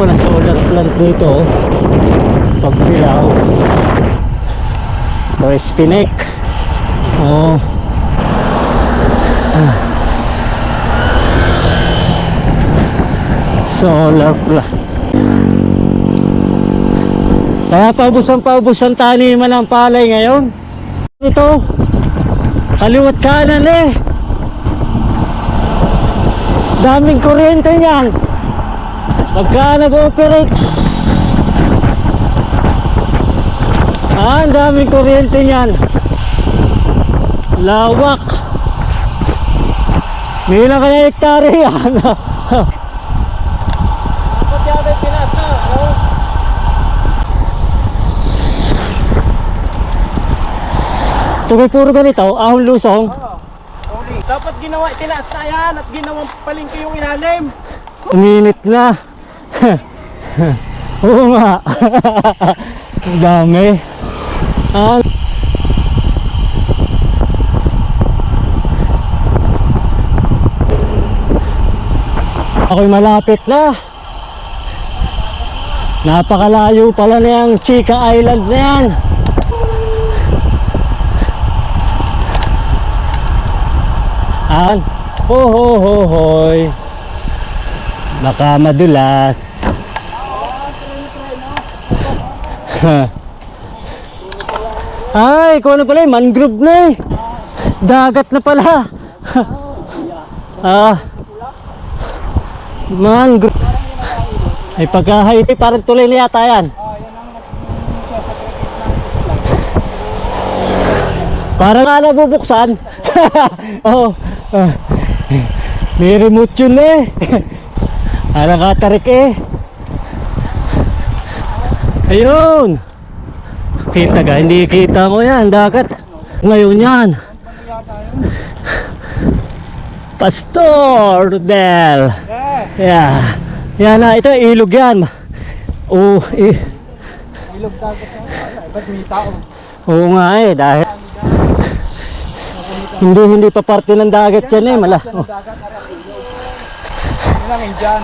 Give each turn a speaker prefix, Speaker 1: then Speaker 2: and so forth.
Speaker 1: pala solar plant dito, oh. Pagbilaw. Ito is Spinek. Oh. Solar plant. Kaya paubos ang taniman ng palay ngayon. Ito, kaliwat kanan eh. Daming kuryente niyan. Pagka nag-operate, ang daming kuryente niyan. Lawak. May ilang kaya hektare yan. Ito may puro ganito, ahon lusong.
Speaker 2: Dapat ginawa, tinaas na yan at ginawang palengke yung ilalim.
Speaker 1: Uminit na. Oo nga. Ang dami. Ako'y malapit na. Napakalayo pala na yung Chica Island na yan. Ho ho ho hoy. Baka madulas. Ay, ikaw na pala, mangrove na eh. Dagat na pala. Mangrove. Ay pagka-height parang tuloy na yata yan. Parang nga nabubuksan. Oh, may remote yun eh. Parang katarik eh. Ayun. Kita ka, hindi kita mo yan, dagat. Ngayon yan. Pastor Del. Yeah. Yan na, ito ilog yan. Oh,
Speaker 2: Ilog dagat yan. Ba't may tao?
Speaker 1: Oo nga eh, dahil hindi pa parte ng dagat yan eh, mala.
Speaker 2: Dagat, ilog. Yun lang, Indian.